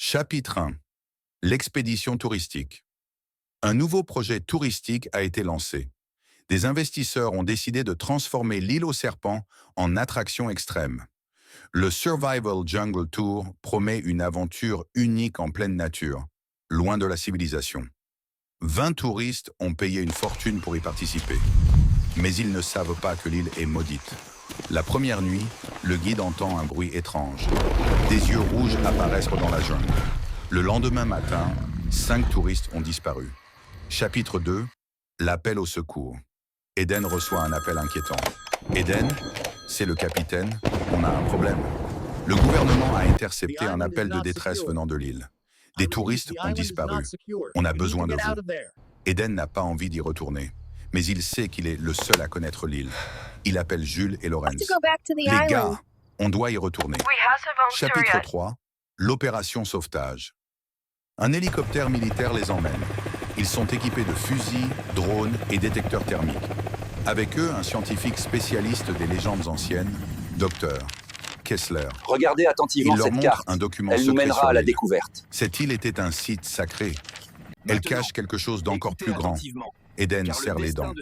Chapitre 1. L'expédition touristique. Un nouveau projet touristique a été lancé. Des investisseurs ont décidé de transformer l'île aux serpents en attraction extrême. Le Survival Jungle Tour promet une aventure unique en pleine nature, loin de la civilisation. 20 touristes ont payé une fortune pour y participer. Mais ils ne savent pas que l'île est maudite. La première nuit, le guide entend un bruit étrange. Des yeux rouges apparaissent dans la jungle. Le lendemain matin, 5 touristes ont disparu. Chapitre 2. L'appel au secours. Eden reçoit un appel inquiétant. Eden, c'est le capitaine, on a un problème. Le gouvernement a intercepté un appel de détresse venant de l'île. Des touristes ont disparu. On a besoin de vous. Eden n'a pas envie d'y retourner, mais il sait qu'il est le seul à connaître l'île. Il appelle Jules et Lorenz. Les gars, on doit y retourner. Chapitre 3. L'opération sauvetage. Un hélicoptère militaire les emmène. Ils sont équipés de fusils, drones et détecteurs thermiques. Avec eux, un scientifique spécialiste des légendes anciennes, Dr. Kessler. Regardez attentivement Il leur cette montre carte. un document Elle nous secret mènera sur à la l'île. découverte. Cette île était un site sacré. Elle cache quelque chose d'encore plus grand. Eden serre les dents.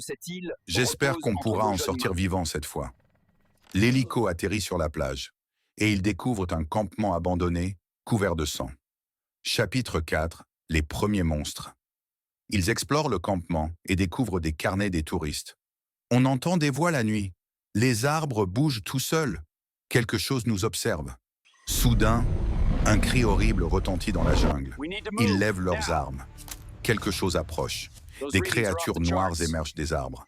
J'espère qu'on pourra en sortir vivant cette fois. L'hélico atterrit sur la plage et ils découvrent un campement abandonné, couvert de sang. Chapitre 4. Les premiers monstres. Ils explorent le campement et découvrent des carnets des touristes. On entend des voix la nuit. Les arbres bougent tout seuls. Quelque chose nous observe. Soudain, un cri horrible retentit dans la jungle. Ils lèvent leurs armes. Quelque chose approche. Des créatures noires émergent des arbres.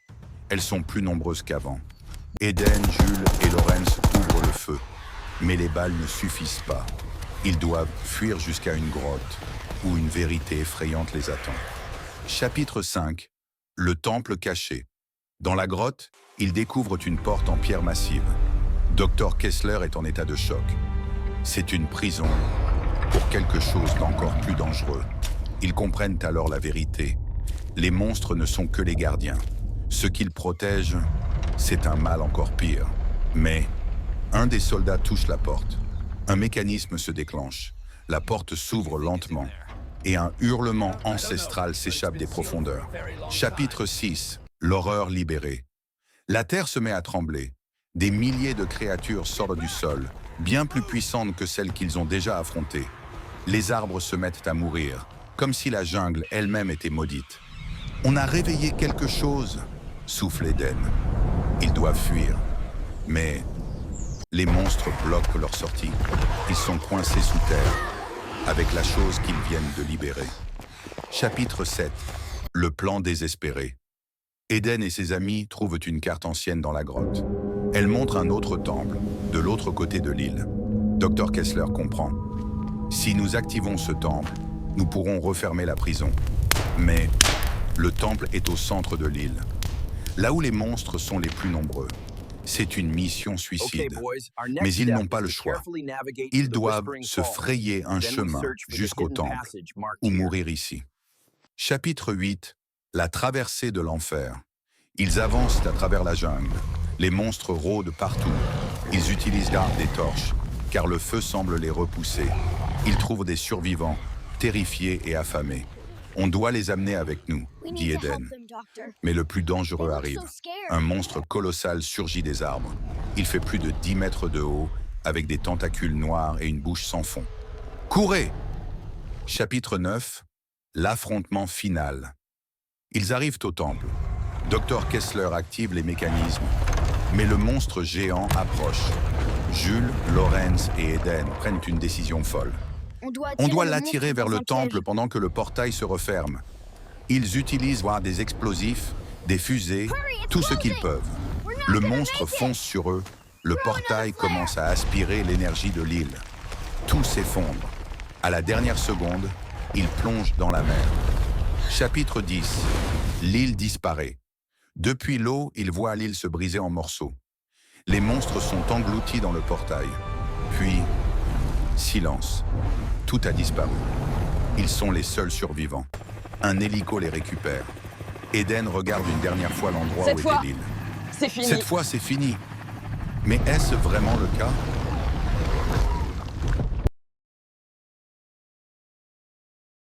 Elles sont plus nombreuses qu'avant. Eden, Jules et Lorenz ouvrent le feu. Mais les balles ne suffisent pas. Ils doivent fuir jusqu'à une grotte, où une vérité effrayante les attend. Chapitre 5. Le temple caché. Dans la grotte, ils découvrent une porte en pierre massive. Dr. Kessler est en état de choc. C'est une prison pour quelque chose d'encore plus dangereux. Ils comprennent alors la vérité. Les monstres ne sont que les gardiens. Ce qu'ils protègent, c'est un mal encore pire. Mais un des soldats touche la porte. Un mécanisme se déclenche. La porte s'ouvre lentement et un hurlement ancestral s'échappe des profondeurs. Chapitre 6. L'horreur libérée. La terre se met à trembler. Des milliers de créatures sortent du sol, bien plus puissantes que celles qu'ils ont déjà affrontées. Les arbres se mettent à mourir, comme si la jungle elle-même était maudite. On a réveillé quelque chose, souffle Eden. Ils doivent fuir. Mais les monstres bloquent leur sortie. Ils sont coincés sous terre, avec la chose qu'ils viennent de libérer. Chapitre 7. Le plan désespéré. Eden et ses amis trouvent une carte ancienne dans la grotte. Elle montre un autre temple, de l'autre côté de l'île. Dr. Kessler comprend. Si nous activons ce temple, nous pourrons refermer la prison. Mais le temple est au centre de l'île, là où les monstres sont les plus nombreux. C'est une mission suicide. Mais ils n'ont pas le choix. Ils doivent se frayer un chemin jusqu'au temple, ou mourir ici. Chapitre 8. La traversée de l'enfer. Ils avancent à travers la jungle. Les monstres rôdent partout. Ils utilisent des torches, car le feu semble les repousser. Ils trouvent des survivants, terrifiés et affamés. On doit les amener avec nous, dit Eden. Mais le plus dangereux arrive. Un monstre colossal surgit des arbres. Il fait plus de 10 mètres de haut, avec des tentacules noirs et une bouche sans fond. Courez! Chapitre 9. L'affrontement final. Ils arrivent au temple. Dr. Kessler active les mécanismes, mais le monstre géant approche. Jules, Lorenz et Eden prennent une décision folle. On doit l'attirer vers le temple pendant que le portail se referme. Ils utilisent des explosifs, des fusées, tout ce qu'ils peuvent. Le monstre fonce sur eux. Le portail commence à aspirer l'énergie de l'île. Tout s'effondre. À la dernière seconde, ils plongent dans la mer. Chapitre 10. L'île disparaît. Depuis l'eau, ils voient l'île se briser en morceaux. Les monstres sont engloutis dans le portail. Puis, silence. Tout a disparu. Ils sont les seuls survivants. Un hélico les récupère. Eden regarde une dernière fois l'endroit où était l'île. C'est fini. Cette fois, c'est fini. Mais est-ce vraiment le cas ?